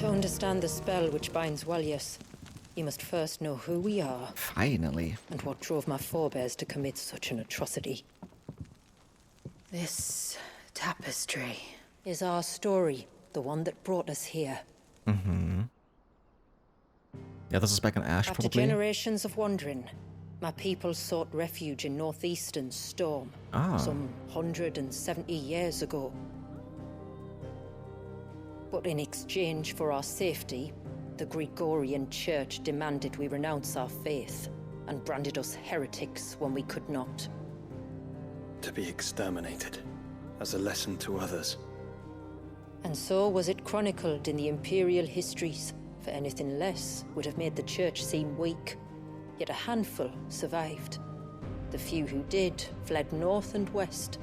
To understand the spell which binds Waljas, you must first know who we are. Finally. And what drove my forebears to commit such an atrocity. This tapestry is our story, the one that brought us here. Mm-hmm. Yeah, this is back in Ash, After probably. generations of wandering, my people sought refuge in northeastern Storm, some 170 years ago. But in exchange for our safety, the Gregorian Church demanded we renounce our faith and branded us heretics when we could not. To be exterminated, as a lesson to others. And so was it chronicled in the imperial histories, for anything less would have made the Church seem weak. Yet a handful survived. The few who did fled north and west,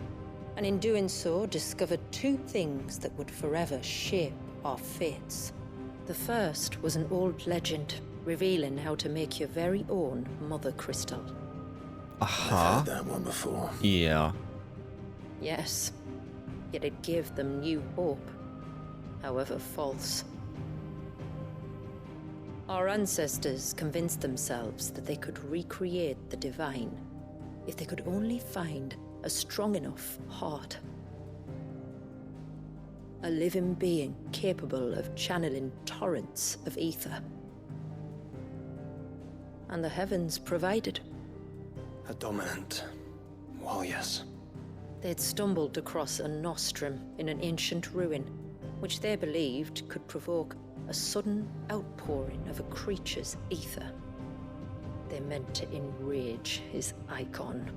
and in doing so discovered two things that would forever shape our fates. The first was an old legend, revealing how to make your very own mother crystal. I've heard that one before. Yeah. Yes, yet it gave them new hope, however false. Our ancestors convinced themselves that they could recreate the divine if they could only find a strong enough heart. A living being capable of channeling torrents of ether. And the heavens provided. A dominant Waljas. They'd stumbled across a nostrum in an ancient ruin, which they believed could provoke a sudden outpouring of a creature's ether. They meant to enrage his icon.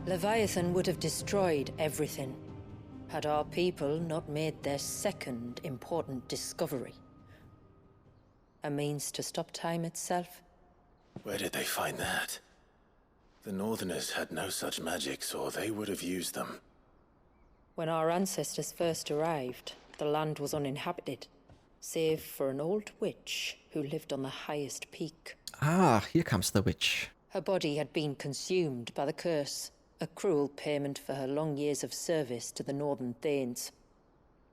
Leviathan would have destroyed everything, had our people not made their second important discovery. A means to stop time itself. Where did they find that? The Northerners had no such magics, or they would have used them. When our ancestors first arrived, the land was uninhabited, save for an old witch who lived on the highest peak. Ah, here comes the witch. Her body had been consumed by the curse, a cruel payment for her long years of service to the Northern Thanes.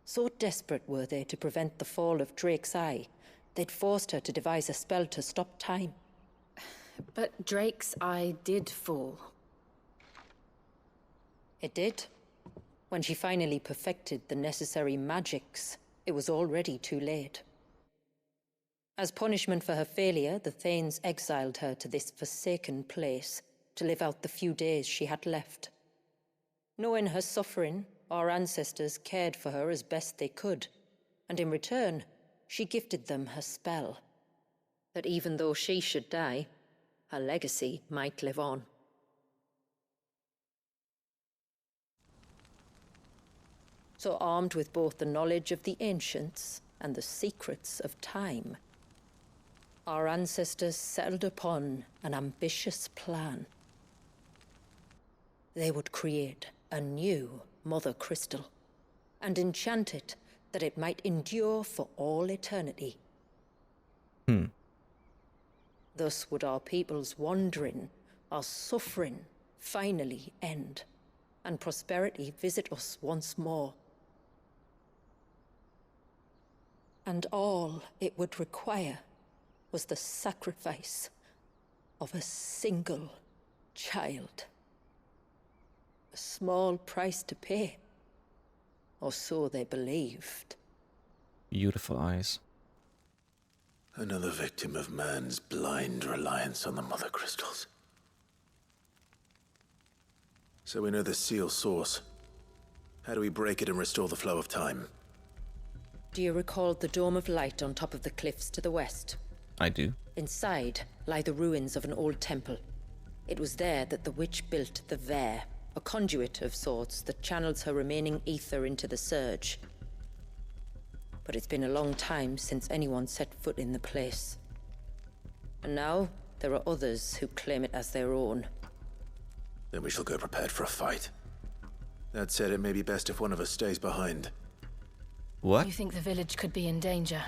So desperate were they to prevent the fall of Drake's Eye, they'd forced her to devise a spell to stop time. But Drake's Eye did fall. It did. When she finally perfected the necessary magics, it was already too late. As punishment for her failure, the Thanes exiled her to this forsaken place to live out the few days she had left. Knowing her suffering, our ancestors cared for her as best they could, and in return, she gifted them her spell. That even though she should die, her legacy might live on. So armed with both the knowledge of the ancients and the secrets of time, our ancestors settled upon an ambitious plan. They would create a new mother crystal and enchant it that it might endure for all eternity. Thus would our people's wandering, our suffering, finally end, and prosperity visit us once more. And all it would require was the sacrifice of a single child. A small price to pay, or so they believed. Beautiful eyes. Another victim of man's blind reliance on the mother crystals. So we know the seal source. How do we break it and restore the flow of time? Do you recall the dome of light on top of the cliffs to the west? I do. Inside lie the ruins of an old temple. It was there that the witch built the Ver, a conduit of sorts that channels her remaining ether into the surge. But it's been a long time since anyone set foot in the place. And now, there are others who claim it as their own. Then we shall go prepared for a fight. That said, it may be best if one of us stays behind. What? You think the village could be in danger?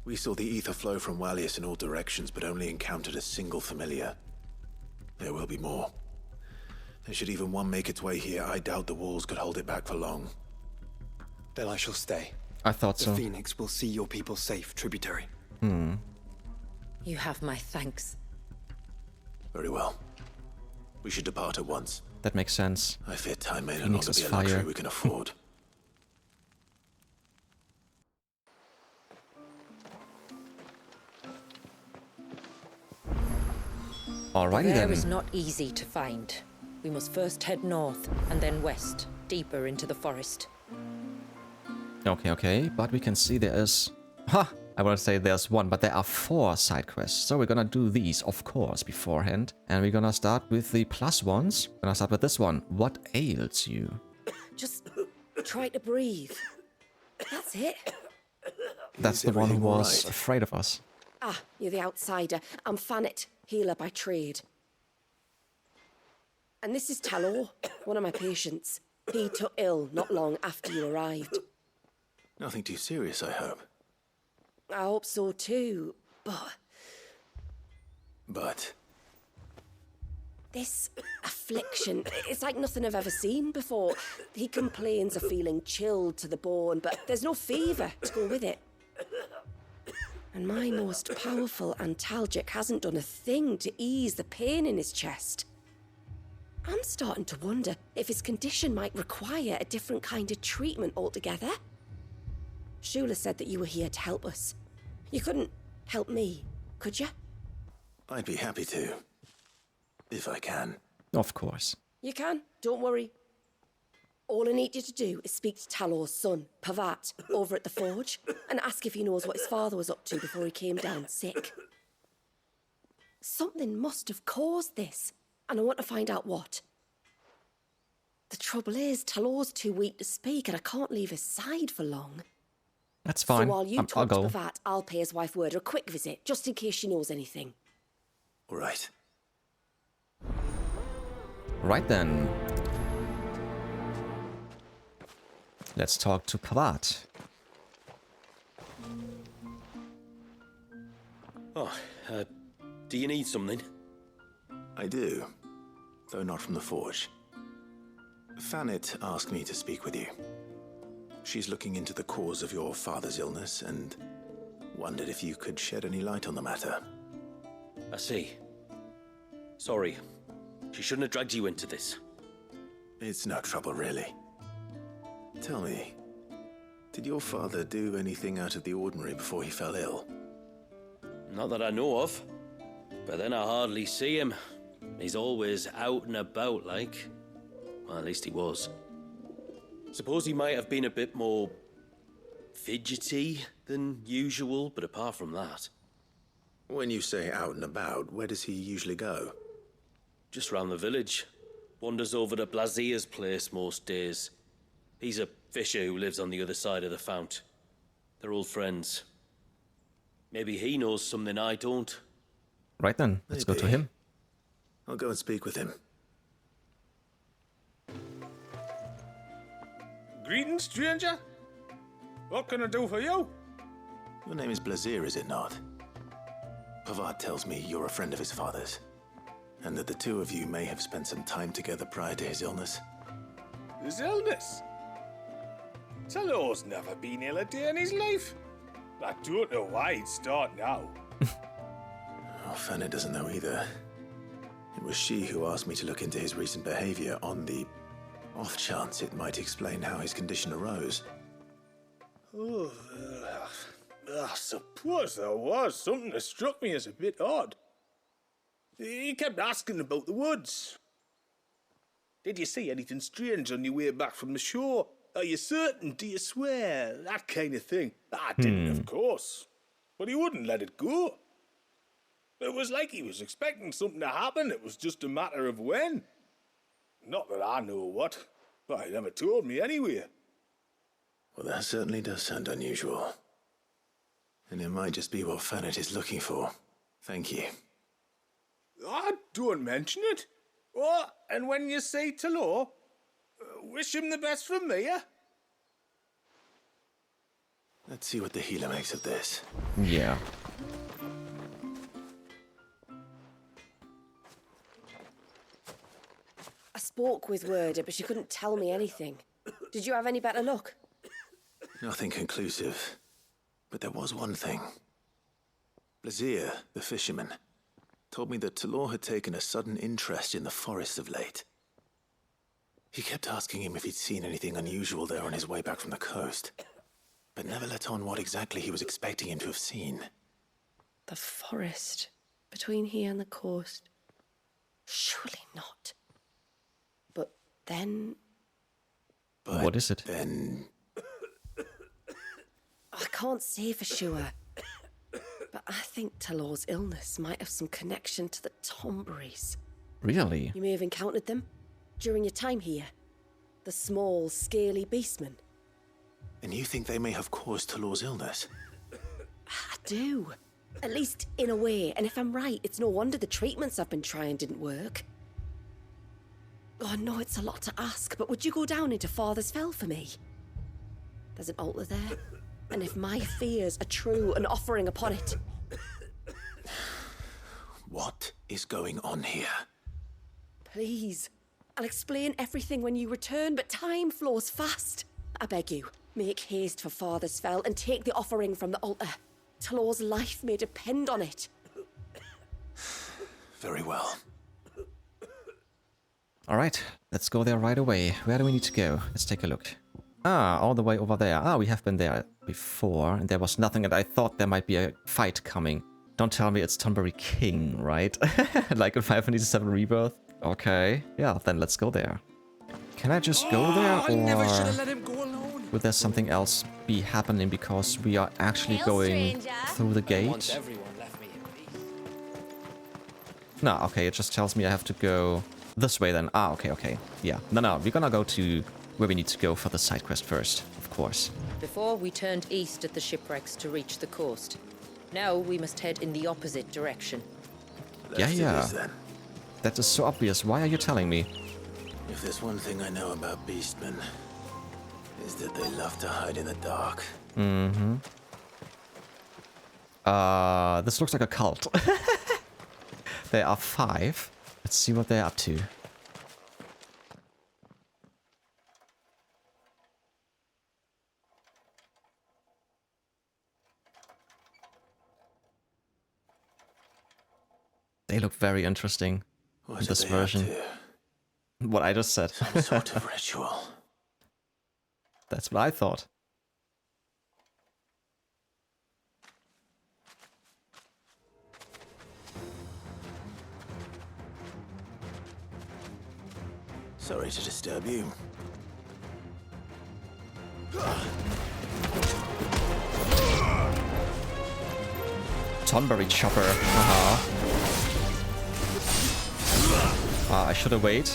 We saw the ether flow from Waljas in all directions, but only encountered a single familiar. There will be more. And should even one make its way here, I doubt the walls could hold it back for long. Then I shall stay. I thought The so. Phoenix will see your people safe, tributary. You have my thanks. Very well. We should depart at once. That makes sense. I fear time may no Phoenix longer is be a luxury fire. we can afford. Alrighty The then. air is not easy to find. We must first head north and then west, deeper into the forest. Okay, but we can see there is... Ha! I want to say there's one, but there are 4 side quests. So we're gonna do these, of course, beforehand. And we're gonna start with the plus ones. We're gonna start with this one. What ails you? Just try to breathe. That's it. That's Is the one who everything all was right? afraid of us. Ah, you're the outsider. I'm Fanit, healer by trade. And this is Talor, one of my patients. He took ill not long after you arrived. Nothing too serious, I hope. I hope so too, but But this affliction, it's like nothing I've ever seen before. He complains of feeling chilled to the bone, but there's no fever to go with it. And my most powerful antalgic hasn't done a thing to ease the pain in his chest. I'm starting to wonder if his condition might require a different kind of treatment altogether. Shula said that you were here to help us. You couldn't help me, could you? I'd be happy to. If I can. Of course. You can, don't worry. All I need you to do is speak to Talor's son, Pavat, over at the forge, and ask if he knows what his father was up to before he came down sick. Something must have caused this, and I want to find out what. The trouble is, Talor's too weak to speak, and I can't leave his side for long. That's fine. So while you I'll talk to go. Pavat, I'll pay his wife word a quick visit, just in case she knows anything. All right. Right then. Let's talk to Pavat. Oh, do you need something? I do. Though not from the forge. Fanit asked me to speak with you. She's looking into the cause of your father's illness and wondered if you could shed any light on the matter. I see. Sorry. She shouldn't have dragged you into this. It's no trouble, really. Tell me, did your father do anything out of the ordinary before he fell ill? Not that I know of. But then I hardly see him. He's always out and about, like. Well, at least he was. Suppose he might have been a bit more fidgety than usual, but apart from that, When you say out and about, where does he usually go? just round the village. Wanders over to Blasia's place most days. He's a fisher who lives on the other side of the fount. They're old friends. Maybe he knows something I don't. Right then. Let's go to Maybe. him. I'll go and speak with him. Greetings, stranger. What can I do for you? Your name is Blazier, is it not? Pavad tells me you're a friend of his father's, and that the two of you may have spent some time together prior to his illness. His illness? Talor's never been ill a day in his life. I don't know why he'd start now. Oh, Fanny doesn't know either. It was she who asked me to look into his recent behavior on the off chance it might explain how his condition arose. Oh, I suppose there was something that struck me as a bit odd. He kept asking about the woods. Did you see anything strange on your way back from the shore? Are you certain? Do you swear? That kind of thing. I didn't, of course. But he wouldn't let it go. It was like he was expecting something to happen. It was just a matter of when. Not that I know what. But he never told me anyway. Well, that certainly does sound unusual. And it might just be what Fannet is looking for. Thank you. Ah, don't mention it. Oh, and when you say Talor, wish him the best from me, eh? Let's see what the healer makes of this. Yeah. I spoke with Werder, but she couldn't tell me anything. Did you have any better luck? Nothing conclusive. But there was one thing. Blazir, the fisherman, told me that Talor had taken a sudden interest in the forest of late. He kept asking him if he'd seen anything unusual there on his way back from the coast, but never let on what exactly he was expecting him to have seen. The forest between here and the coast. Surely not. But then... What is it? Then... I can't say for sure. But I think Talor's illness might have some connection to the Tomberries. Really? You may have encountered them during your time here. The small, scaly beastmen. And you think they may have caused Talor's illness? I do. At least in a way. And if I'm right, it's no wonder the treatments I've been trying didn't work. Oh, I know it's a lot to ask, but would you go down into Father's Fell for me? There's an altar there. And if my fears are true, an offering upon it. What is going on here? Please. I'll explain everything when you return, but time flows fast. I beg you, make haste for Father's Fell and take the offering from the altar. Talor's life may depend on it. Very well. Alright, let's go there right away. Where do we need to go? Let's take a look. Ah, all the way over there. Ah, we have been there before, and there was nothing, and I thought there might be a fight coming. Don't tell me it's Tomberry King, right? Like in 507 Rebirth? Okay, yeah, then let's go there. Can I just go there, I never should or have let him go alone. would there something else be happening because we are actually Hail, going stranger. through the gate? Once everyone left me in peace. No, okay, it just tells me I have to go this way then. Ah, okay. Yeah, no, we're gonna go to where we need to go for the side quest first, of course. Before, we turned east at the shipwrecks to reach the coast. Now we must head in the opposite direction. Let's do Yeah. this, then. That is so obvious. Why are you telling me? If there's one thing I know about beastmen, is that they love to hide in the dark. This looks like a cult. There are 5. Let's see what they're up to. They look very interesting in What are this they up version. to? What I just said. Some sort of ritual. That's what I thought. Sorry to disturb you. Tonberry chopper. I should have waited.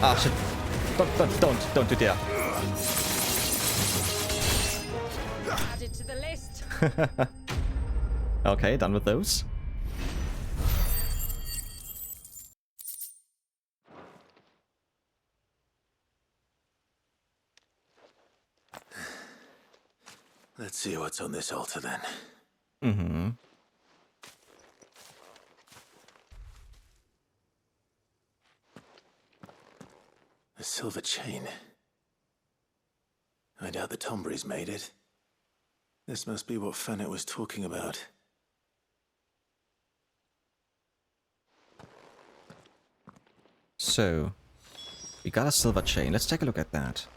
Ah, shit. Don't do that. Added to the list. Okay, done with those. Let's see what's on this altar then. A silver chain. I doubt the Tomberries made it. This must be what Fanet was talking about. So, we got a silver chain. Let's take a look at that.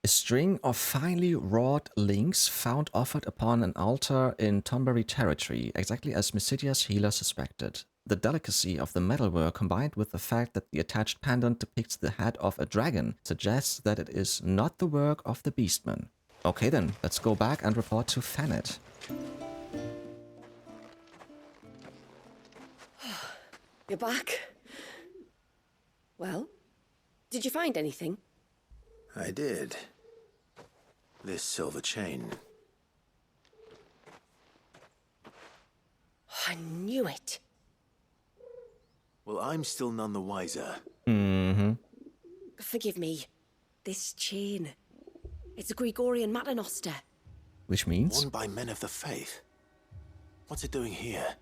A string of finely wrought links found offered upon an altar in Tomberry territory, exactly as Mysidia's healer suspected. The delicacy of the metalwork combined with the fact that the attached pendant depicts the head of a dragon suggests that it is not the work of the beastman. Okay then, let's go back and report to Fanet. You're back. Well, did you find anything? I did. This silver chain. I knew it. Well, I'm still none the wiser. Forgive me. This chain. It's a Gregorian Maternoster. Which means? Worn by men of the faith. What's it doing here?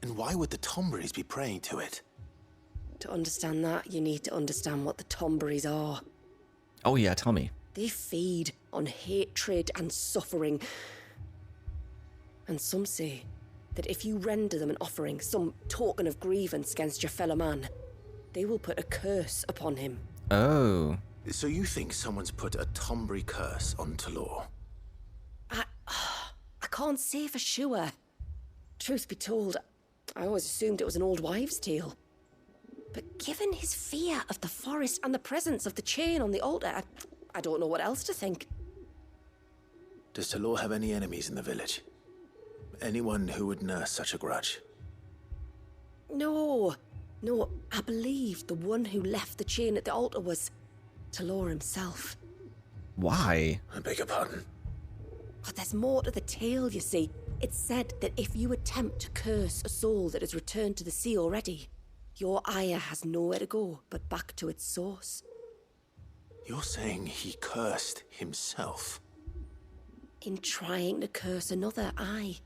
And why would the Tomberries be praying to it? To understand that, you need to understand what the Tomberries are. Oh yeah, tell me. They feed on hatred and suffering. And some say that if you render them an offering, some token of grievance against your fellow man, they will put a curse upon him. Oh. So you think someone's put a Tombury curse on Talor? I can't say for sure. Truth be told, I always assumed it was an old wives' tale. But given his fear of the forest and the presence of the chain on the altar, I don't know what else to think. Does Talor have any enemies in the village? Anyone who would nurse such a grudge? No, I believe the one who left the chain at the altar was Talor himself. Why? I beg your pardon. But there's more to the tale, you see. It's said that if you attempt to curse a soul that has returned to the sea already, your ire has nowhere to go but back to its source. You're saying he cursed himself? In trying to curse another, aye.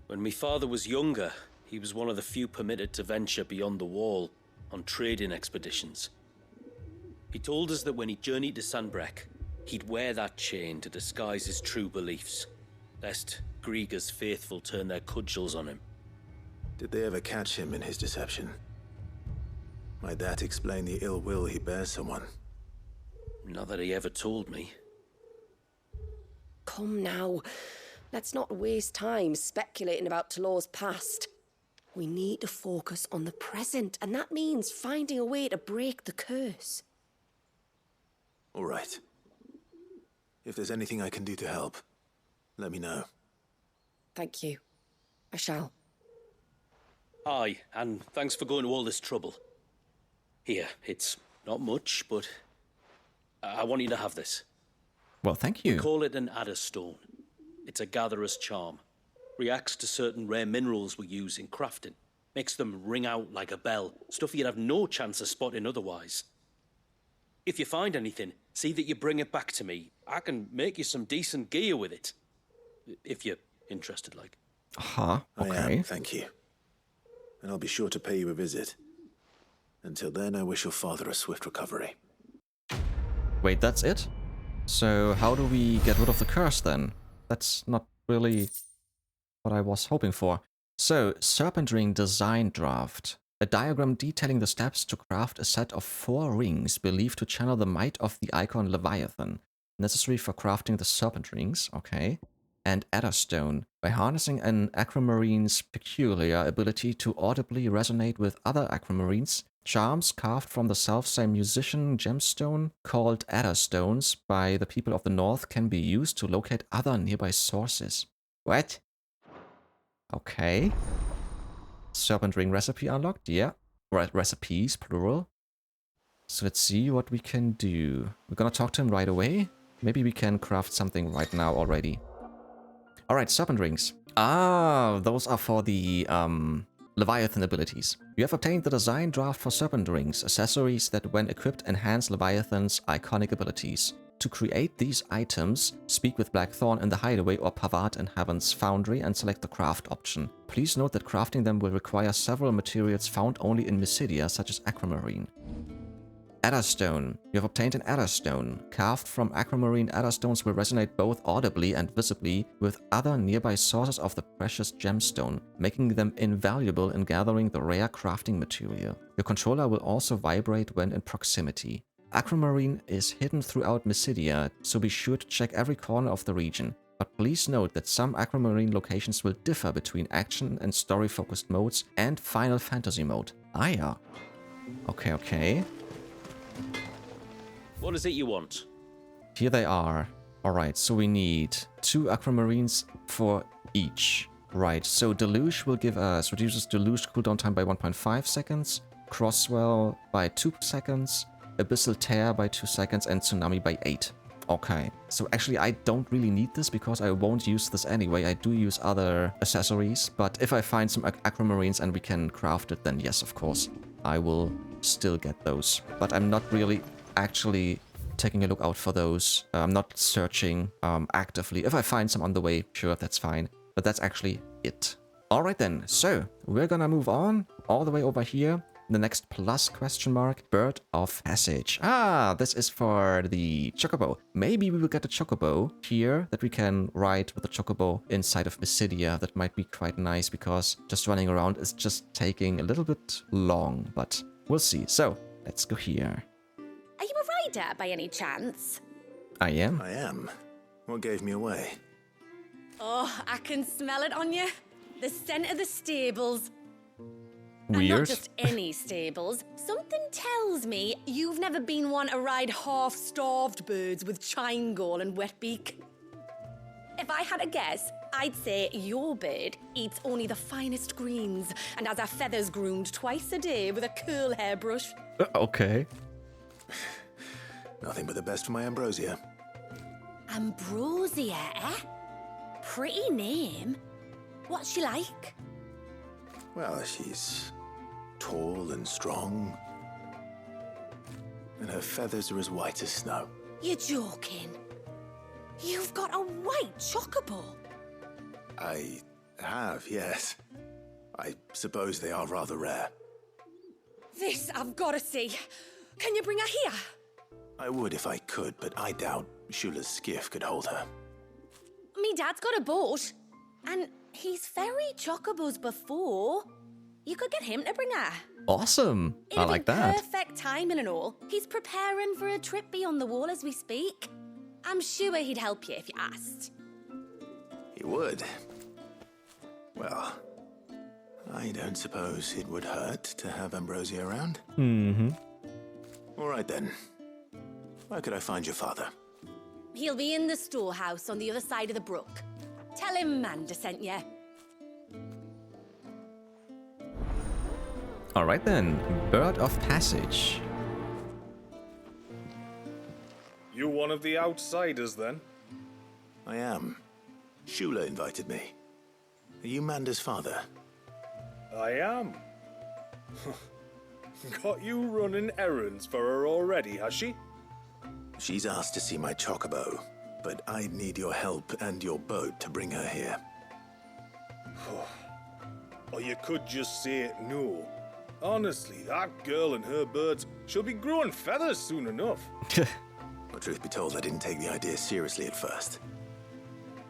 When my father was younger, he was one of the few permitted to venture beyond the wall on trading expeditions. He told us that when he journeyed to Sanbreque, he'd wear that chain to disguise his true beliefs, lest Grieger's faithful turn their cudgels on him. Did they ever catch him in his deception? Might that explain the ill will he bears someone? Not that he ever told me. Come now, let's not waste time speculating about Talor's past. We need to focus on the present, and that means finding a way to break the curse. All right. If there's anything I can do to help, let me know. Thank you. I shall. Aye, and thanks for going to all this trouble. Here, it's not much, but I want you to have this. Well, thank you. We call it an adder stone. It's a gatherer's charm. Reacts to certain rare minerals we use in crafting. Makes them ring out like a bell. Stuff you'd have no chance of spotting otherwise. If you find anything, see that you bring it back to me. I can make you some decent gear with it. If you're interested, like. Huh, okay. I am, thank you. And I'll be sure to pay you a visit. Until then, I wish your father a swift recovery. Wait, that's it? So how do we get rid of the curse then? That's not really what I was hoping for. So, Serpent Ring Design Draft. A diagram detailing the steps to craft a set of 4 rings believed to channel the might of the icon Leviathan, necessary for crafting the Serpent Rings, okay. And Adderstone, by harnessing an aquamarine's peculiar ability to audibly resonate with other aquamarines. Charms carved from the selfsame musician gemstone, called Adderstones by the people of the North, can be used to locate other nearby sources. What? Okay. Serpent Ring recipe unlocked, yeah. Recipes, plural. So let's see what we can do. We're gonna talk to him right away. Maybe we can craft something right now already. Alright, Serpent Rings. Ah, those are for the Leviathan abilities. You have obtained the design draft for Serpent Rings, accessories that when equipped enhance Leviathan's iconic abilities. To create these items, speak with Blackthorn in the Hideaway or Pavard in Heaven's Foundry and select the craft option. Please note that crafting them will require several materials found only in Mysidia, such as aquamarine. Adderstone. You have obtained an Adderstone. Carved from aquamarine, Adderstones will resonate both audibly and visibly with other nearby sources of the precious gemstone, making them invaluable in gathering the rare crafting material. Your controller will also vibrate when in proximity. Aquamarine is hidden throughout Mysidia, so be sure to check every corner of the region. But please note that some aquamarine locations will differ between action and story-focused modes and Final Fantasy mode. Ah yeah. Okay. What is it you want? Here they are. Alright, so we need 2 aquamarines for each. Right, so Deluge will give us, reduces Deluge cooldown time by 1.5 seconds, Crosswell by 2 seconds, Abyssal Tear by 2 seconds, and Tsunami by 8. Okay, so actually I don't really need this because I won't use this anyway. I do use other accessories, but if I find some aquamarines and we can craft it, then yes, of course, I will still get those. But I'm not really actually taking a look out for those. I'm not searching actively. If I find some on the way, sure, that's fine. But that's actually it. Alright then, so we're gonna move on all the way over here The next plus question mark, bird of passage. Ah, this is for the chocobo. Maybe we will get a chocobo here that we can ride with the chocobo inside of Pisidia. That might be quite nice because just running around is just taking a little bit long, but we'll see. So let's go here. Are you a rider by any chance? I am. I am. What gave me away? Oh, I can smell it on you. The scent of the stables. And Weird. not just any stables. Something tells me you've never been one to ride half-starved birds with chine-gall and wet beak. If I had a guess, I'd say your bird eats only the finest greens and has her feathers groomed twice a day with a curl hairbrush. Okay. Nothing but the best for my Ambrosia. Ambrosia, eh? Pretty name. What's she like? Well, she's tall and strong. And her feathers are as white as snow. You're joking. You've got a white chocobo. I have, yes. I suppose they are rather rare. This I've got to see. Can you bring her here? I would if I could, but I doubt Shula's skiff could hold her. Me dad's got a boat. And he's ferried chocobos before. You could get him to bring her. Awesome. I It'd like be that. perfect timing and all. He's preparing for a trip beyond the wall as we speak. I'm sure he'd help you if you asked. He would. Well, I don't suppose it would hurt to have Ambrosia around. Mm-hmm. All right then. Where could I find your father? He'll be in the storehouse on the other side of the brook. Tell him Manda sent you. All right then. Bird of passage. You one of the outsiders, then? I am. Shula invited me. Are you Manda's father? I am. Got you running errands for her already, has she? She's asked to see my chocobo, but I'd need your help and your boat to bring her here. Or you could just say no. Honestly, that girl and her birds, she'll be growing feathers soon enough. Well, truth be told, I didn't take the idea seriously at first.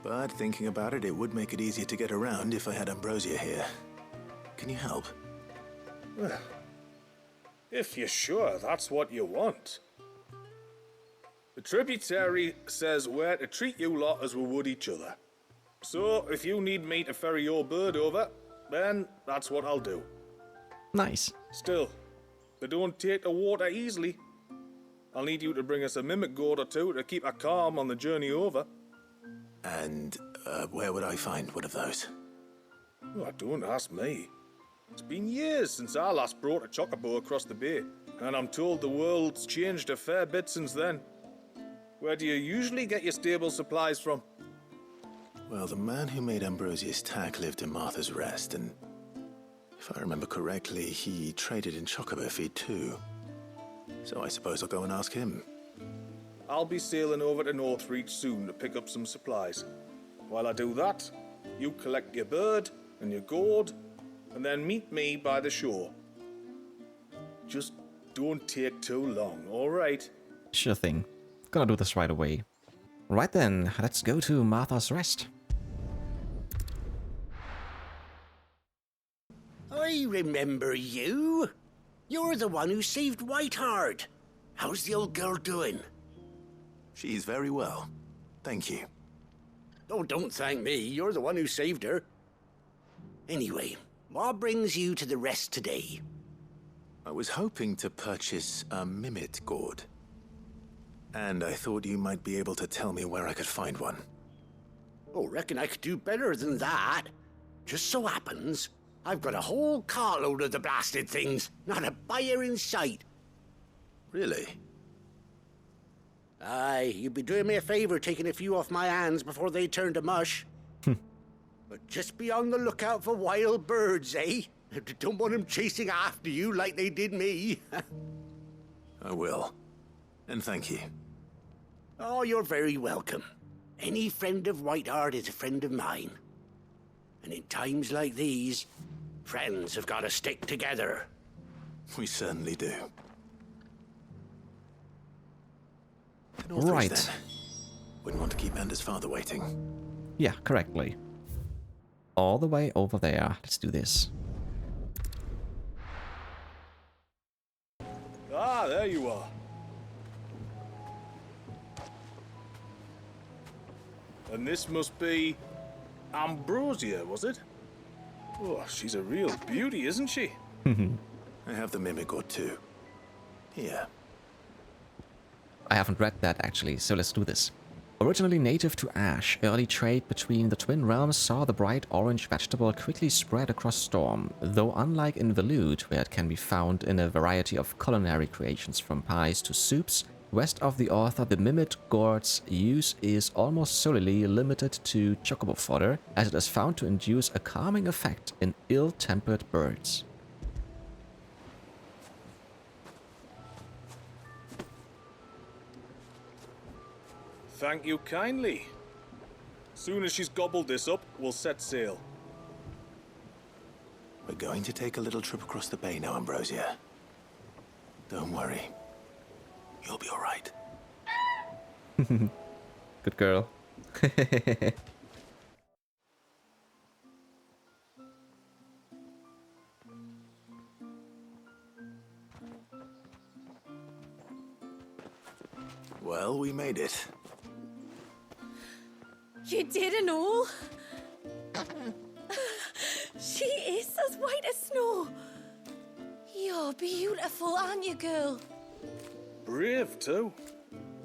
But thinking about it, it would make it easier to get around if I had Ambrosia here. Can you help? Well, if you're sure that's what you want. The tributary says we're to treat you lot as we would each other. So, if you need me to ferry your bird over, then that's what I'll do. Nice. Still, they don't take the water easily. I'll need you to bring us a mimic gourd or two to keep her calm on the journey over. And where would I find one of those? Oh, don't ask me. It's been years since I last brought a chocobo across the bay, and I'm told the world's changed a fair bit since then. Where do you usually get your stable supplies from? Well, the man who made Ambrosia's tack lived in Martha's Rest, and if I remember correctly, he traded in chocobo feed too. So I suppose I'll go and ask him. I'll be sailing over to Northreach soon to pick up some supplies. While I do that, you collect your bird and your gourd, and then meet me by the shore. Just don't take too long, all right? Sure thing. Gonna do this right away. Right then, let's go to Martha's Rest. I remember you. You're the one who saved Whiteheart. How's the old girl doing? She's very well. Thank you. Oh, don't thank me. You're the one who saved her. Anyway, what brings you to the Rest today? I was hoping to purchase a mimit gourd. And I thought you might be able to tell me where I could find one. Oh, reckon I could do better than that. Just so happens, I've got a whole carload of the blasted things. Not a buyer in sight. Really? Aye, you'd be doing me a favor taking a few off my hands before they turn to mush. But just be on the lookout for wild birds, eh? Don't want them chasing after you like they did me. I will. And thank you. Oh, you're very welcome. Any friend of Whiteheart is a friend of mine. And in times like these, friends have got to stick together. We certainly do. Right. Then. Wouldn't want to keep Anders' father waiting. Yeah, correctly. All the way over there. Let's do this. Ah, there you are. And this must be Ambrosia, was it? Oh, she's a real beauty, isn't she? I have the mimic or two. Here. I haven't read that actually, so let's do this. Originally native to Ash, early trade between the twin realms saw the bright orange vegetable quickly spread across Storm, though unlike in Velude, where it can be found in a variety of culinary creations from pies to soups, west of the author, the mimid gourd's use is almost solely limited to chocobo fodder, as it is found to induce a calming effect in ill-tempered birds. Thank you kindly. Soon as she's gobbled this up, we'll set sail. We're going to take a little trip across the bay now, Ambrosia. Don't worry. You'll be all right. Good girl. Well, we made it. You didn't all? She is as white as snow. You're beautiful, aren't you, girl? Brave, too.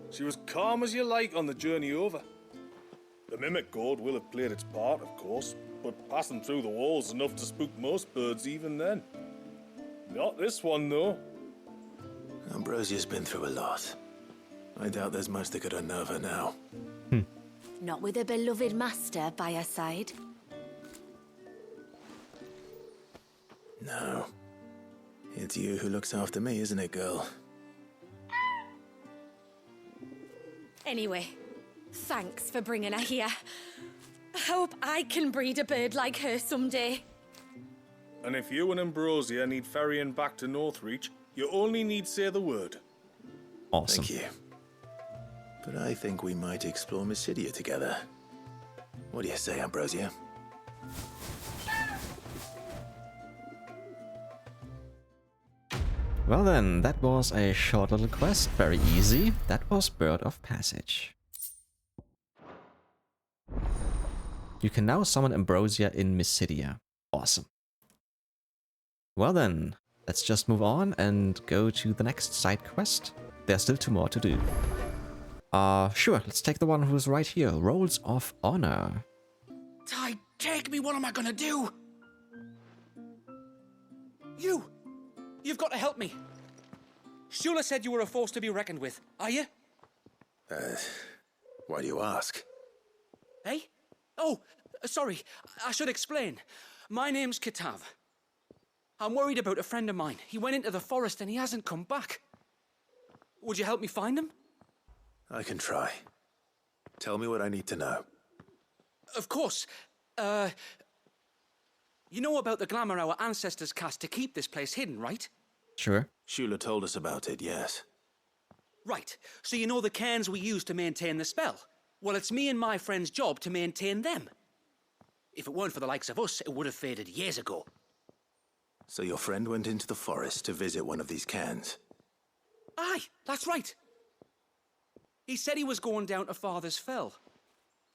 She was calm as you like on the journey over. The mimic gourd will have played its part, of course, but passing through the walls enough to spook most birds even then. Not this one, though. Ambrosia's been through a lot. I doubt there's much that could unnerve her now. Not with a beloved master by her side. No. It's you who looks after me, isn't it, girl? Anyway, thanks for bringing her here. I hope I can breed a bird like her someday. And if you and Ambrosia need ferrying back to Northreach, you only need say the word. Awesome. Thank you. But I think we might explore Mysidia together. What do you say, Ambrosia? Well then, that was a short little quest, very easy. That was Bird of Passage. You can now summon Ambrosia in Mysidia. Awesome. Well then, let's just move on and go to the next side quest. There's still 2 more to do. Sure, let's take the one who's right here. Rolls of Honor. Take me, what am I gonna do? You've got to help me. Shula said you were a force to be reckoned with. Are you? Why do you ask? Hey? Oh, sorry. I should explain. My name's Kitav. I'm worried about a friend of mine. He went into the forest and he hasn't come back. Would you help me find him? I can try. Tell me what I need to know. Of course. You know about the glamour our ancestors cast to keep this place hidden, right? Sure. Shula told us about it, yes. Right. So you know the cairns we use to maintain the spell? Well, it's me and my friend's job to maintain them. If it weren't for the likes of us, it would have faded years ago. So your friend went into the forest to visit one of these cairns? Aye, that's right. He said he was going down to Father's Fell.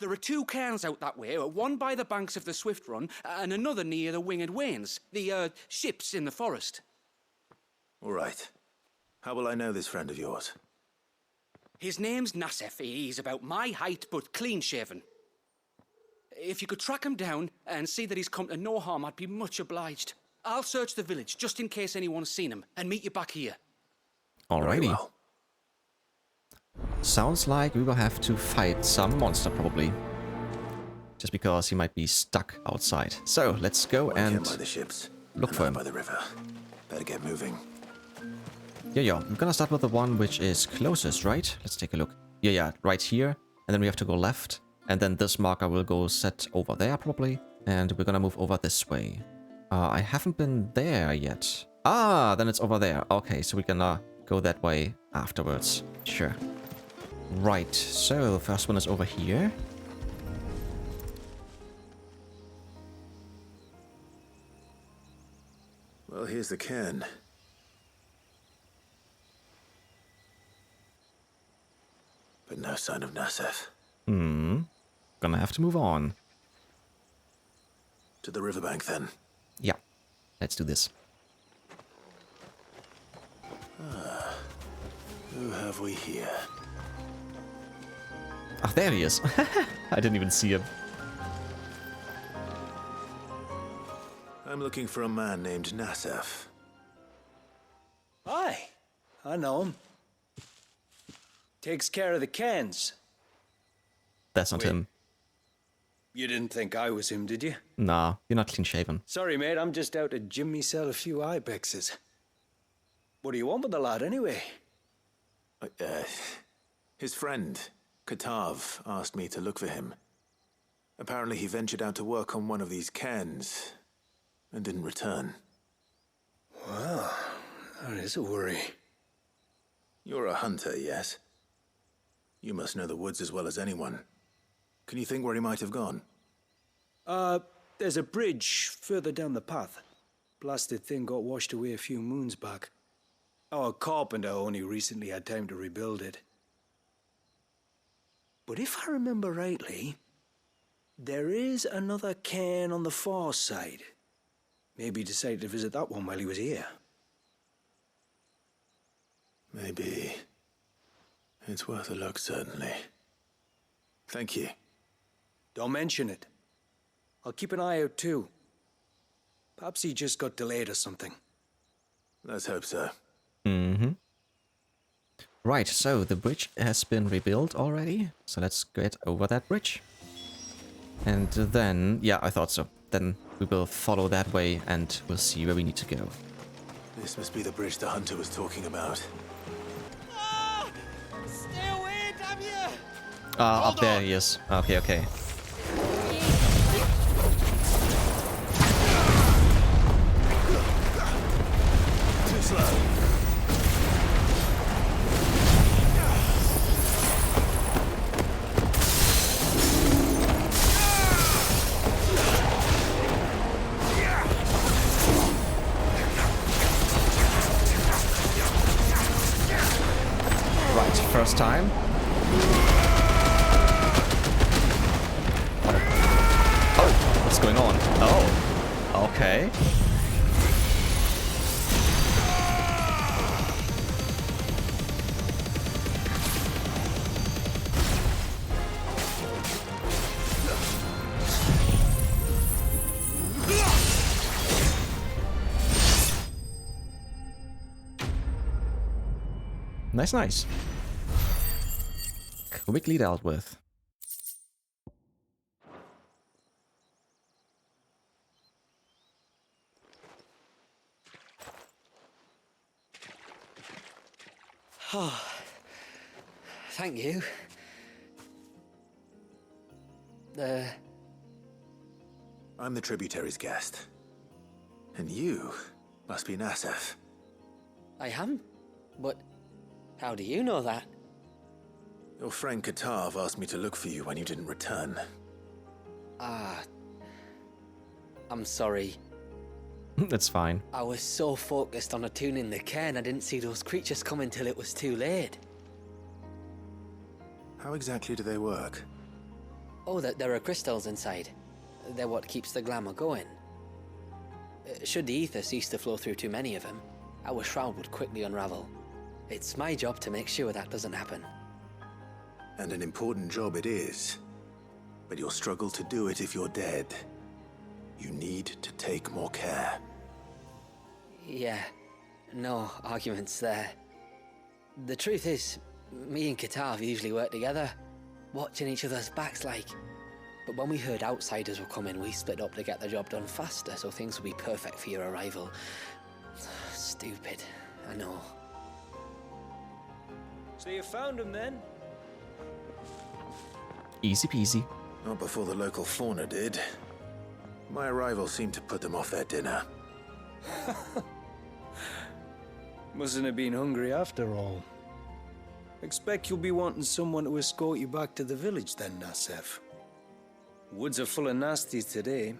There are 2 cairns out that way, one by the banks of the Swift Run, and another near the Winged Wains, the, ships in the forest. All right. How will I know this friend of yours? His name's Nassef. He's about my height, but clean-shaven. If you could track him down and see that he's come to no harm, I'd be much obliged. I'll search the village, just in case anyone's seen him, and meet you back here. Alrighty. Well. Sounds like we will have to fight some monster, probably. Just because he might be stuck outside. So, let's go and by the ships, look for him. By the river. Better get moving. Yeah. I'm gonna start with the one which is closest, right? Let's take a look. Yeah, right here. And then we have to go left. And then this marker will go set over there, probably. And we're gonna move over this way. I haven't been there yet. Ah, then it's over there. Okay, so we're gonna go that way afterwards. Sure. Right, so the first one is over here. Well, here's the cairn. But no sign of Nassef. Gonna have to move on. To the riverbank, then. Yeah, let's do this. Who have we here? Ah, there he is. I didn't even see him. I'm looking for a man named Nassef. Aye, I know him. Takes care of the cairns. That's not him. You didn't think I was him, did you? Nah, you're not clean shaven. Sorry, mate, I'm just out to gym myself a few ibexes. What do you want with the lad, anyway? His friend, Katav, asked me to look for him. Apparently he ventured out to work on one of these cairns and didn't return. Well, that is a worry. You're a hunter, yes? You must know the woods as well as anyone. Can you think where he might have gone? There's a bridge further down the path. Blasted thing got washed away a few moons back. Our carpenter only recently had time to rebuild it. But if I remember rightly, there is another cairn on the far side. Maybe he decided to visit that one while he was here. Maybe. It's worth a look, certainly. Thank you. Don't mention it. I'll keep an eye out too. Perhaps he just got delayed or something. Let's hope so. Right, so the bridge has been rebuilt already. So let's get over that bridge. And then, yeah, I thought so. Then we will follow that way and we'll see where we need to go. This must be the bridge the hunter was talking about. Stay away, damn you! Up there he is. Okay, okay. Too slow. Right, first time. Oh, what's going on? Oh, okay. Nice, nice. Quickly dealt with. Oh, thank you. I'm the tributary's guest. And you must be Nassef. I am? But how do you know that? Your friend Katav asked me to look for you when you didn't return. I'm sorry. That's fine. I was so focused on attuning the cairn, I didn't see those creatures come until it was too late. How exactly do they work? Oh, there are crystals inside. They're what keeps the glamour going. Should the ether cease to flow through too many of them, our shroud would quickly unravel. It's my job to make sure that doesn't happen. And an important job it is. But you'll struggle to do it if you're dead. You need to take more care. Yeah, no arguments there. The truth is, me and Katav usually work together, watching each other's backs like. But when we heard outsiders were coming, we split up to get the job done faster, so things would be perfect for your arrival. Stupid, I know. So you found him then? Easy peasy. Not before the local fauna did. My arrival seemed to put them off their dinner. Mustn't have been hungry after all. Expect you'll be wanting someone to escort you back to the village then, Nasef. Woods are full of nasties today.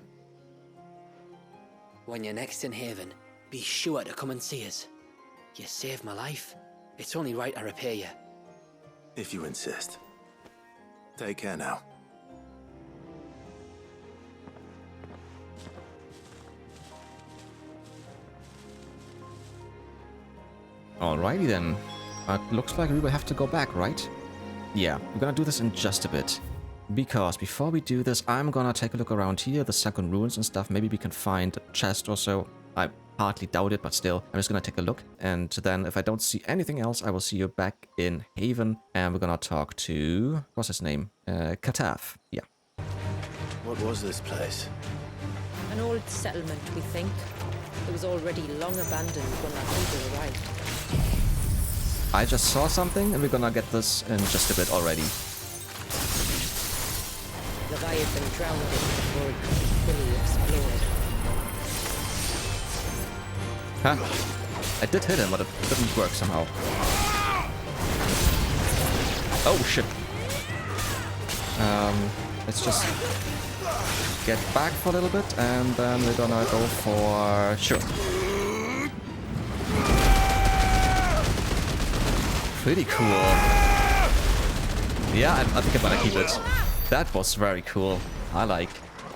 When you're next in Haven, be sure to come and see us. You saved my life. It's only right I repay you. If you insist. Take care now. Alrighty then. Looks like we will have to go back, right? Yeah, we're gonna do this in just a bit. Because before we do this, I'm gonna take a look around here, the second ruins and stuff. Maybe we can find a chest or so. I hardly doubt it, but still, I'm just gonna take a look. And then if I don't see anything else, I will see you back in Haven. And we're gonna talk to... what's his name? Kataf. Yeah. What was this place? An old settlement, we think. It was already long abandoned when our people arrived. I just saw something, and we're gonna get this in just a bit already. Leviathan drowned it before it could be fully explored. Huh? I did hit him, but it didn't work somehow. Oh, shit. Let's just get back for a little bit, and then we're gonna go for... sure. Pretty cool. Yeah, I think I'm gonna keep it. That was very cool. I like.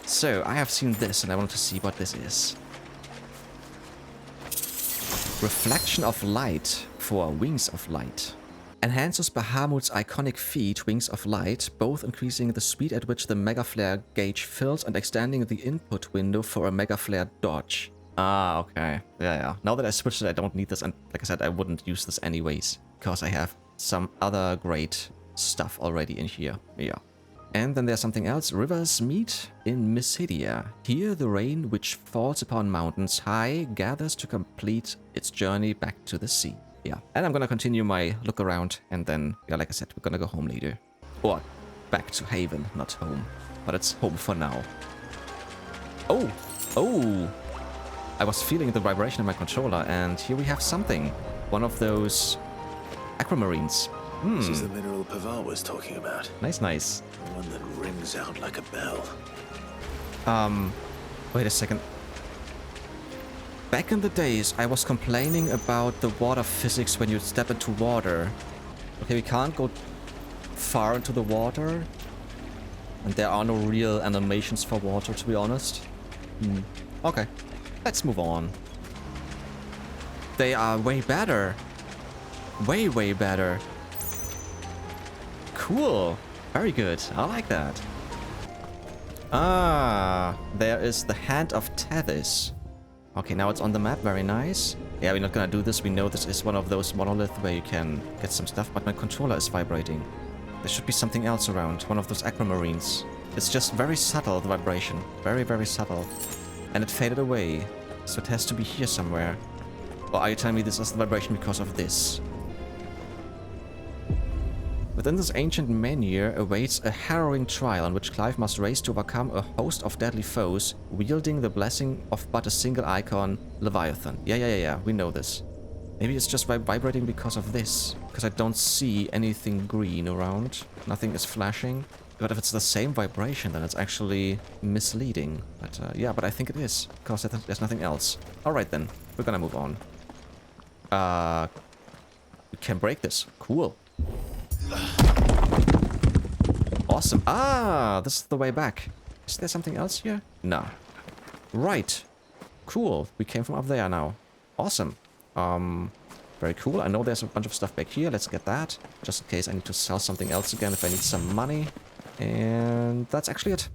So, I have seen this, and I wanted to see what this is. Reflection of light for Wings of Light. Enhances Bahamut's iconic feat, Wings of Light, both increasing the speed at which the Mega Flare gauge fills and extending the input window for a Mega Flare dodge. Ah, okay. Yeah. Now that I switched it, I don't need this, and like I said, I wouldn't use this anyways, because I have some other great stuff already in here. Yeah. And then there's something else. Rivers meet in Mysidia. Here the rain which falls upon mountains high gathers to complete its journey back to the sea. Yeah. And I'm gonna continue my look around, and then, yeah, like I said, we're gonna go home later. Or back to Haven, not home. But it's home for now. Oh! I was feeling the vibration in my controller, and here we have something. One of those aquamarines. This is the mineral Pavar was talking about. Nice. The one that rings out like a bell. Wait a second. Back in the days, I was complaining about the water physics when you step into water. Okay, we can't go far into the water. And there are no real animations for water, to be honest. Okay, let's move on. They are way better. Way better. Cool. Very good. I like that. Ah, there is the Hand of Tethys. Okay, now it's on the map. Very nice. Yeah, we're not gonna do this. We know this is one of those monoliths where you can get some stuff, but my controller is vibrating. There should be something else around. One of those aquamarines. It's just very subtle, the vibration. Very subtle. And it faded away. So it has to be here somewhere. Or are you telling me this is the vibration because of this? Within this ancient menhir awaits a harrowing trial in which Clive must race to overcome a host of deadly foes, wielding the blessing of but a single icon, Leviathan. Yeah, we know this. Maybe it's just vibrating because of this, because I don't see anything green around. Nothing is flashing. But if it's the same vibration, then it's actually misleading. But yeah, but I think it is, because there's nothing else. Alright then, we're gonna move on. We can break this. Cool. Awesome. Ah, this is the way back. Is there something else here? No. Right. Cool. We came from up there now. Awesome. Very cool. I know there's a bunch of stuff back here. Let's get that. Just in case I need to sell something else again if I need some money. And that's actually it.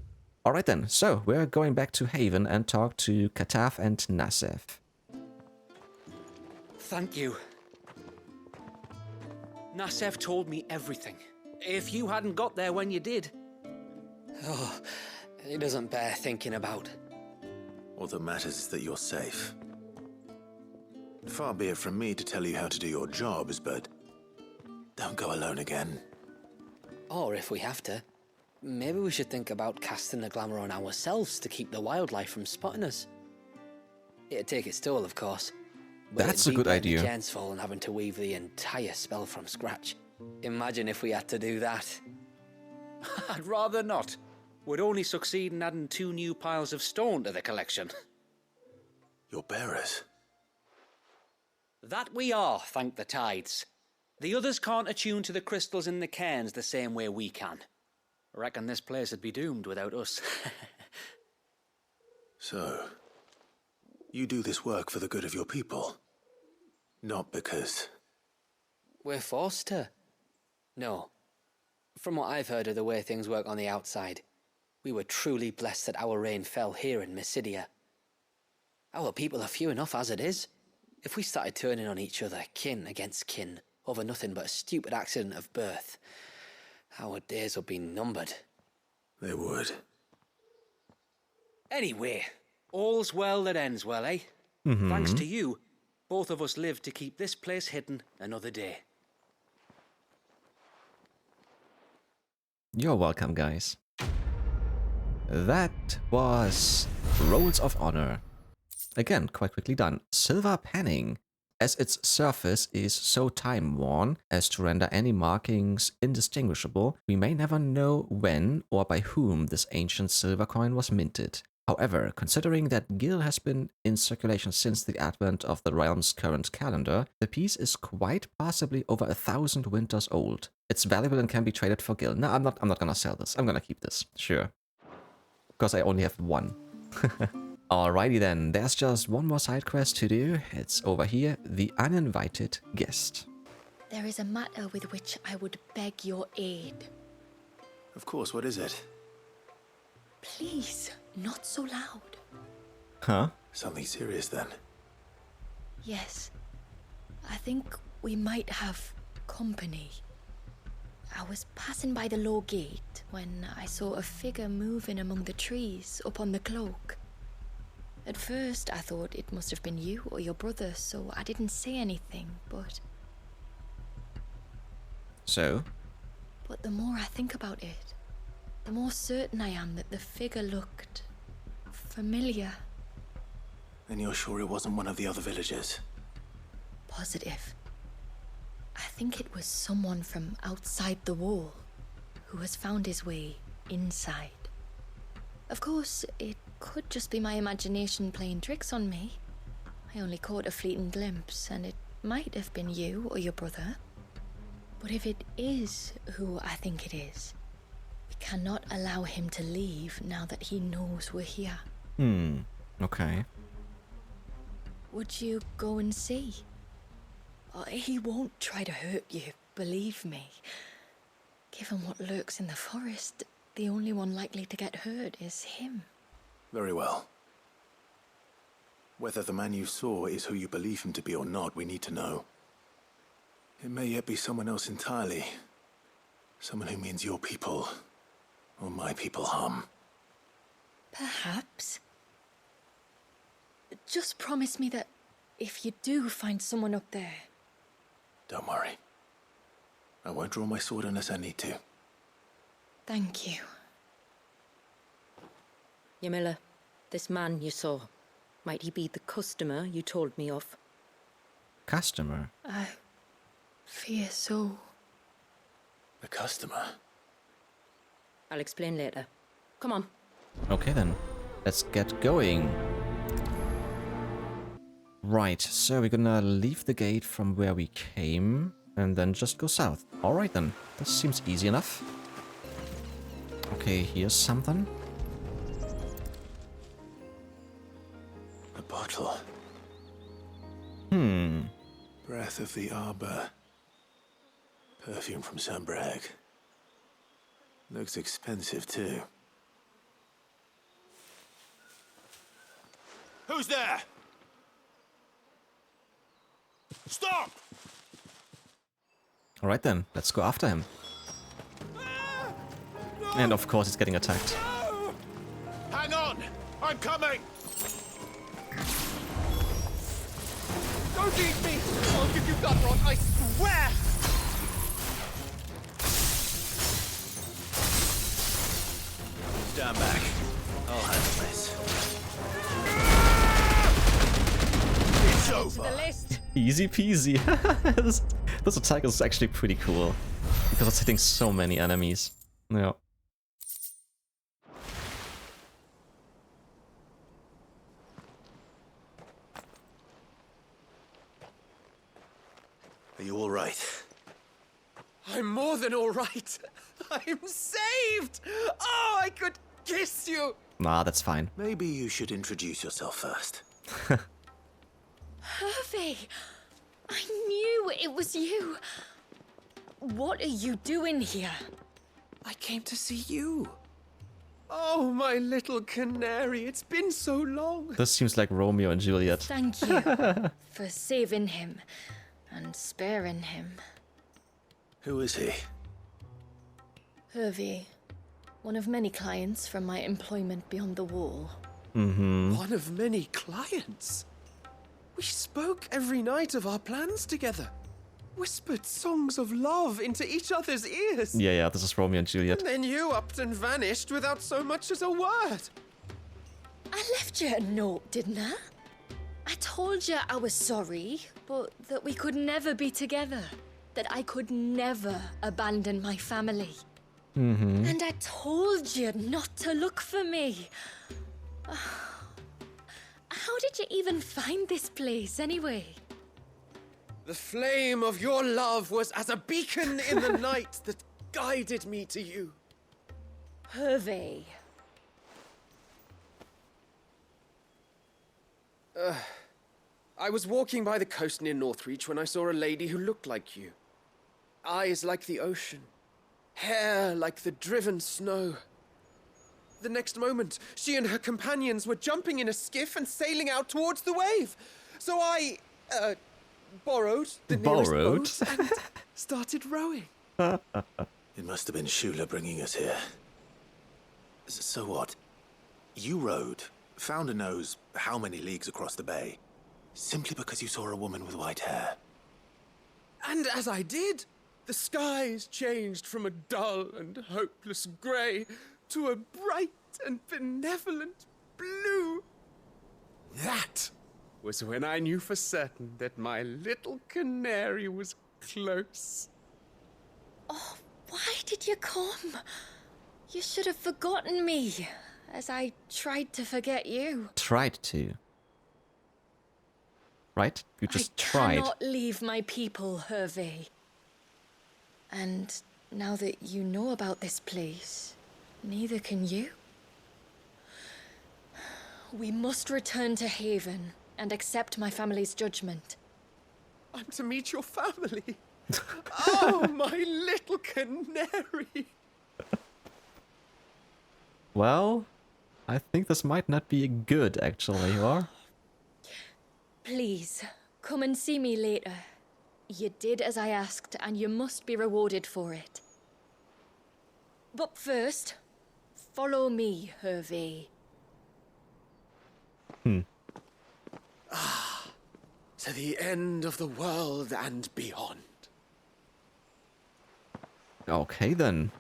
Alright then. So, we're going back to Haven and talk to Kataf and Nasef. Thank you. Nasef told me everything. If you hadn't got there when you did... Oh, it doesn't bear thinking about. All that matters is that you're safe. Far be it from me to tell you how to do your jobs, but don't go alone again. Or if we have to, maybe we should think about casting the glamour on ourselves to keep the wildlife from spotting us. It'd take its toll, of course, But That's it'd a be good better than idea. The cairns fall and having to weave the entire spell from scratch. Imagine if we had to do that. I'd rather not. Would only succeed in adding 2 new piles of stone to the collection. Your bearers. That we are, thank the tides. The others can't attune to the crystals in the cairns the same way we can. I reckon this place would be doomed without us. So, you do this work for the good of your people? Not because... We're forced to. No. From what I've heard of the way things work on the outside, we were truly blessed that our rain fell here in Mysidia. Our people are few enough as it is. If we started turning on each other, kin against kin, over nothing but a stupid accident of birth, our days would be numbered. They would. Anyway, all's well that ends well, eh? Thanks to you, both of us lived to keep this place hidden another day. You're welcome, guys. That was Rolls of Honor. Again, quite quickly done. Silver panning. As its surface is so time-worn as to render any markings indistinguishable, we may never know when or by whom this ancient silver coin was minted. However, considering that Gil has been in circulation since the advent of the realm's current calendar, the piece is quite possibly over 1,000 winters old. It's valuable and can be traded for Gil. No, I'm not gonna sell this. I'm gonna keep this. Sure. Because I only have one. Alrighty then, there's just one more side quest to do. It's over here, the Uninvited Guest. There is a matter with which I would beg your aid. Of course, what is it? Please, not so loud. Huh? Something serious then. Yes, I think we might have company. I was passing by the low gate when I saw a figure moving among the trees up on the cloak. At first, I thought it must have been you or your brother, so I didn't say anything, but... So? But the more I think about it, the more certain I am that the figure looked... familiar. Then you're sure it wasn't one of the other villagers? Positive. I think it was someone from outside the wall who has found his way inside. Of course, it could just be my imagination playing tricks on me. I only caught a fleeting glimpse, and it might have been you or your brother. But if it is who I think it is, we cannot allow him to leave now that he knows we're here. Okay. Would you go and see? He won't try to hurt you, believe me. Given what lurks in the forest, the only one likely to get hurt is him. Very well. Whether the man you saw is who you believe him to be or not, we need to know. It may yet be someone else entirely. Someone who means your people, or my people, harm. Perhaps. Just promise me that if you do find someone up there... Don't worry. I won't draw my sword unless I need to. Thank you. Yamila, this man you saw, might he be the customer you told me of? Customer? I fear so. The customer? I'll explain later. Come on. Okay then, let's get going. Right, so we're gonna leave the gate from where we came and then just go south. Alright then, this seems easy enough. Okay, here's something. A bottle. Breath of the arbor. Perfume from Sambrag. Looks expensive too. Who's there? Stop! Alright then, let's go after him. And of course he's getting attacked. Hang on! I'm coming! Don't eat me! I'll give you blood rot, I swear! Stand back. I'll handle this. It's To over! the list. Easy peasy. This attack is actually pretty cool, because it's hitting so many enemies. Yeah. Are you all right? I'm more than all right. I'm saved! Oh, I could kiss you! Nah, that's fine. Maybe you should introduce yourself first. Hervey! I knew it was you. What are you doing here? I came to see you. Oh, my little canary, it's been so long. This seems like Romeo and Juliet. Thank you for saving him and sparing him. Who is he? Hervey, one of many clients from my employment beyond the wall. One of many clients? We spoke every night of our plans together. Whispered songs of love into each other's ears. Yeah, this is Romeo and Juliet. And then you upped and vanished without so much as a word. I left you a note, didn't I? I told you I was sorry, but that we could never be together. That I could never abandon my family. And I told you not to look for me. How did you even find this place, anyway? The flame of your love was as a beacon in the night that guided me to you. Hervey. I was walking by the coast near Northreach when I saw a lady who looked like you. Eyes like the ocean. Hair like the driven snow. The next moment, she and her companions were jumping in a skiff and sailing out towards the wave. So I, borrowed the nearest boat and started rowing. It must have been Shula bringing us here. So what? You rowed, found a nose how many leagues across the bay, simply because you saw a woman with white hair. And as I did, the skies changed from a dull and hopeless grey to a bright and benevolent blue. That was when I knew for certain that my little canary was close. Oh, why did you come? You should have forgotten me, as I tried to forget you. Tried to. Right? You just tried. I cannot leave my people, Hervey. And now that you know about this place, neither can you. We must return to Haven and accept my family's judgment. I'm to meet your family. Oh, my little canary. Well, I think this might not be good, actually, or? Please, come and see me later. You did as I asked, and you must be rewarded for it. But first, follow me, Hervey. To the end of the world and beyond. Okay, then.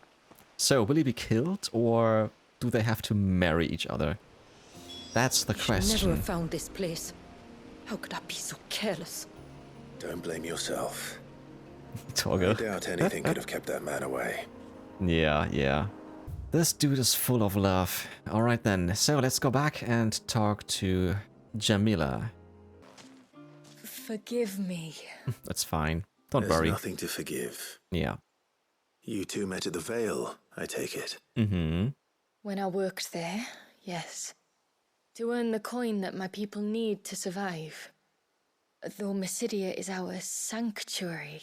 So, will he be killed, or do they have to marry each other? That's the question. Never have found this place. How could I be so careless? Don't blame yourself. Torgo. I doubt anything could have kept that man away. Yeah. This dude is full of love. Alright then, so let's go back and talk to Jamila. Forgive me. That's fine. Don't There's worry. nothing to forgive. Yeah. You two met at the Vale, I take it. When I worked there, yes. To earn the coin that my people need to survive. Though Mysidia is our sanctuary,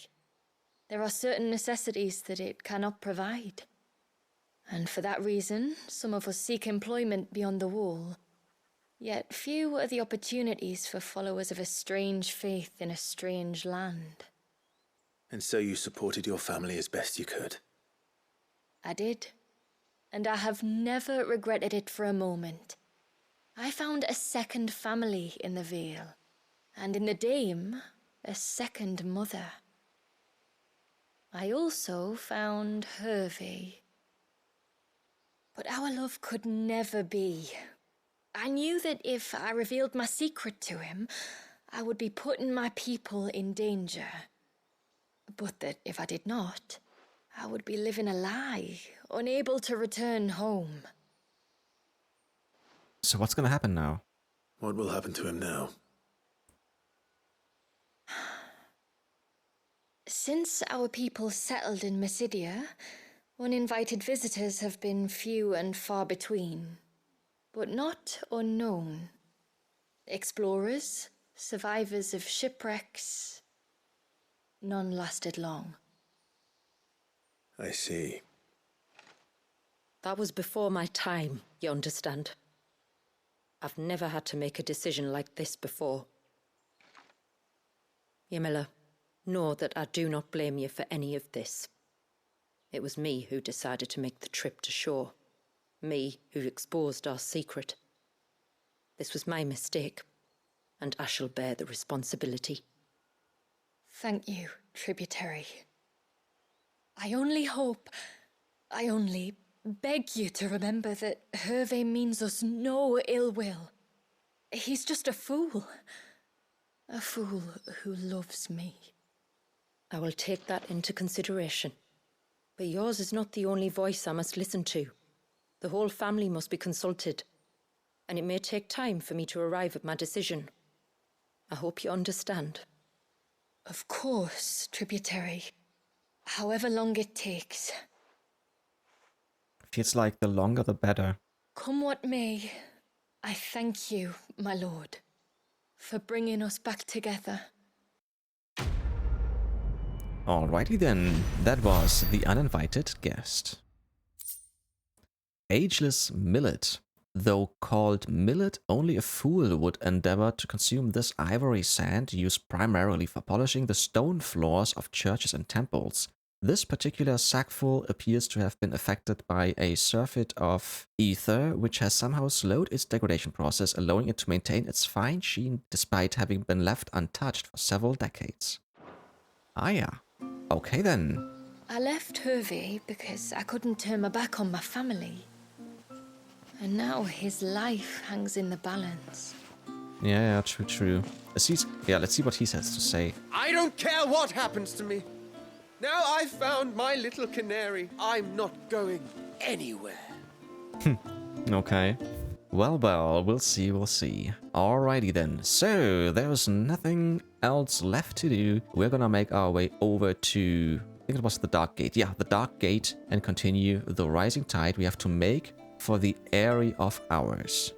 there are certain necessities that it cannot provide. And for that reason, some of us seek employment beyond the wall. Yet few are the opportunities for followers of a strange faith in a strange land. And so you supported your family as best you could. I did. And I have never regretted it for a moment. I found a second family in the Vale. And in the Dame, a second mother. I also found Hervey. But our love could never be. I knew that if I revealed my secret to him, I would be putting my people in danger. But that if I did not, I would be living a lie, unable to return home. So what's gonna happen now? What will happen to him now? Since our people settled in Mysidia, uninvited visitors have been few and far between, but not unknown. Explorers, survivors of shipwrecks, none lasted long. I see. That was before my time, you understand? I've never had to make a decision like this before. Ymila, know that I do not blame you for any of this. It was me who decided to make the trip to shore. Me who exposed our secret. This was my mistake, and I shall bear the responsibility. Thank you, tributary. I only beg you to remember that Hervé means us no ill will. He's just a fool. A fool who loves me. I will take that into consideration. But yours is not the only voice I must listen to. The whole family must be consulted, and it may take time for me to arrive at my decision. I hope you understand. Of course, tributary. However long it takes. Feels like the longer the better. Come what may, I thank you, my lord, for bringing us back together. Alrighty then, that was The Uninvited Guest. Ageless millet. Though called millet, only a fool would endeavor to consume this ivory sand used primarily for polishing the stone floors of churches and temples. This particular sackful appears to have been affected by a surfeit of ether, which has somehow slowed its degradation process, allowing it to maintain its fine sheen despite having been left untouched for several decades. Ah yeah. Okay then. I left Hervé because I couldn't turn my back on my family. And now his life hangs in the balance. Yeah, true. Let's see what he has to say. I don't care what happens to me. Now I've found my little canary, I'm not going anywhere. Okay. Well, we'll see. Alrighty then. So, there's nothing else left to do. We're gonna make our way over to, I think it was the Dark Gate. Yeah, the Dark Gate, and continue the Rising Tide we have to make for the Area of Hours.